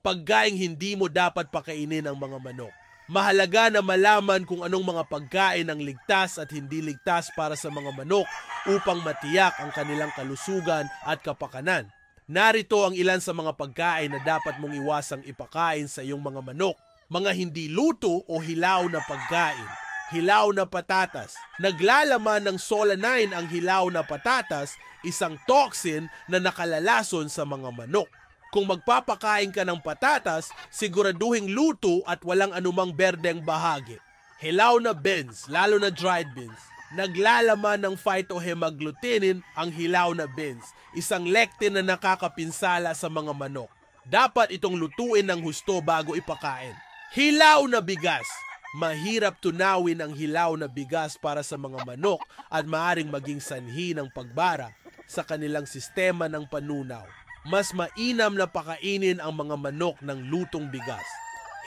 Pagkaing hindi mo dapat pakainin ang mga manok. Mahalaga na malaman kung anong mga pagkain ang ligtas at hindi ligtas para sa mga manok upang matiyak ang kanilang kalusugan at kapakanan. Narito ang ilan sa mga pagkain na dapat mong iwasang ipakain sa iyong mga manok. Mga hindi luto o hilaw na pagkain. Hilaw na patatas. Naglalaman ng solanine ang hilaw na patatas, isang toxin na nakalalason sa mga manok. Kung magpapakain ka ng patatas, siguraduhing luto at walang anumang berdeng bahagi. Hilaw na beans, lalo na dried beans. Naglalaman ng phytohemagglutinin ang hilaw na beans, isang lectin na nakakapinsala sa mga manok. Dapat itong lutuin ng husto bago ipakain. Hilaw na bigas. Mahirap tunawin ang hilaw na bigas para sa mga manok at maaring maging sanhi ng pagbara sa kanilang sistema ng panunaw. Mas mainam na pakainin ang mga manok ng lutong bigas.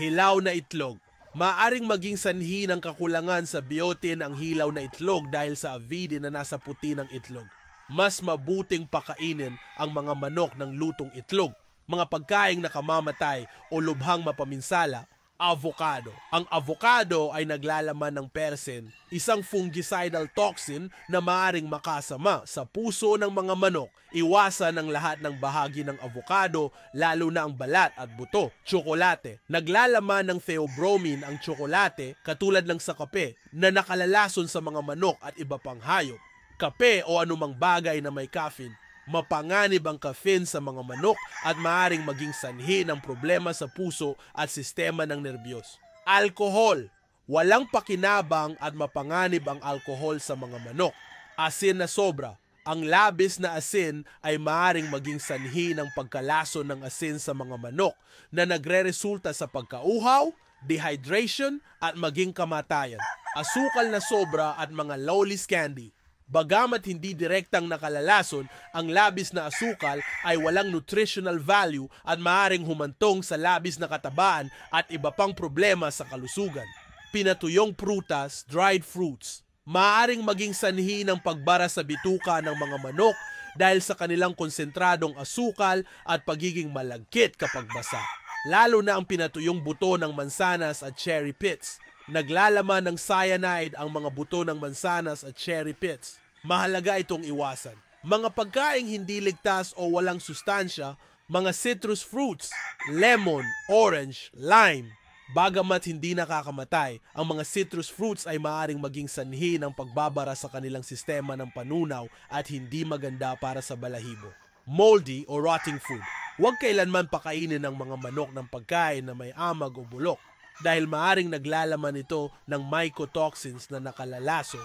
Hilaw na itlog. Maaring maging sanhi ng kakulangan sa biotin ang hilaw na itlog dahil sa avidin na nasa puti ng itlog. Mas mabuting pakainin ang mga manok ng lutong itlog. Mga pagkaing nakamamatay o lubhang mapaminsala. Avocado. Ang avocado ay naglalaman ng persin, isang fungicidal toxin na maaring makasama sa puso ng mga manok. Iwasan ang lahat ng bahagi ng avocado, lalo na ang balat at buto. Tsokolate. Naglalaman ng theobromine ang tsokolate, katulad ng sa kape, na nakalalason sa mga manok at iba pang hayop. Kape o anumang bagay na may caffeine. Mapanganib ang caffeine sa mga manok at maaring maging sanhi ng problema sa puso at sistema ng nerbiyos. Alkohol. Walang pakinabang at mapanganib ang alkohol sa mga manok. Asin na sobra. Ang labis na asin ay maaring maging sanhi ng pagkalason ng asin sa mga manok na nagre-resulta sa pagkauhaw, dehydration at maging kamatayan. Asukal na sobra at mga lawless candy. Bagamat hindi direktang nakalalason, ang labis na asukal ay walang nutritional value at maaaring humantong sa labis na katabaan at iba pang problema sa kalusugan. Pinatuyong prutas, dried fruits. Maaaring maging sanhi ng pagbara sa bituka ng mga manok dahil sa kanilang konsentradong asukal at pagiging malagkit kapag basa. Lalo na ang pinatuyong buto ng mansanas at cherry pits. Naglalaman ng cyanide ang mga buto ng mansanas at cherry pits. Mahalaga itong iwasan. Mga pagkaing hindi ligtas o walang sustansya, mga citrus fruits, lemon, orange, lime. Bagamat hindi nakakamatay, ang mga citrus fruits ay maaaring maging sanhi ng pagbabara sa kanilang sistema ng panunaw at hindi maganda para sa balahibo. Moldy o rotting food. Huwag kailanman pakainin ng mga manok ng pagkain na may amag o bulok dahil maaaring naglalaman ito ng mycotoxins na nakalalason.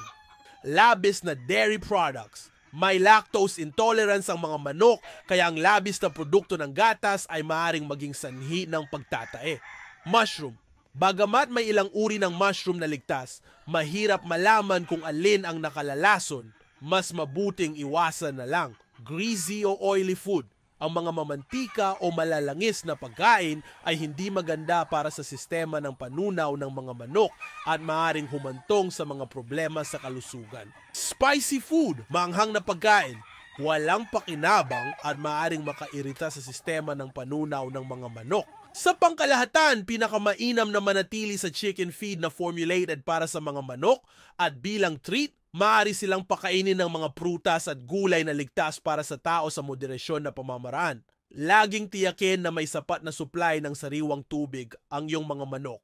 Labis na dairy products. May lactose intolerance ang mga manok kaya ang labis na produkto ng gatas ay maaaring maging sanhi ng pagtatae. Mushroom. Bagamat may ilang uri ng mushroom na ligtas, mahirap malaman kung alin ang nakalalason. Mas mabuting iwasan na lang. Greasy o oily food. Ang mga mamantika o malalangis na pagkain ay hindi maganda para sa sistema ng panunaw ng mga manok at maaaring humantong sa mga problema sa kalusugan. Spicy food, maanghang na pagkain, walang pakinabang at maaaring makairita sa sistema ng panunaw ng mga manok. Sa pangkalahatan, pinakamainam na manatili sa chicken feed na formulated para sa mga manok at bilang treat, maaari silang pakainin ng mga prutas at gulay na ligtas para sa tao sa moderasyon na pamamaraan. Laging tiyakin na may sapat na supply ng sariwang tubig ang iyong mga manok.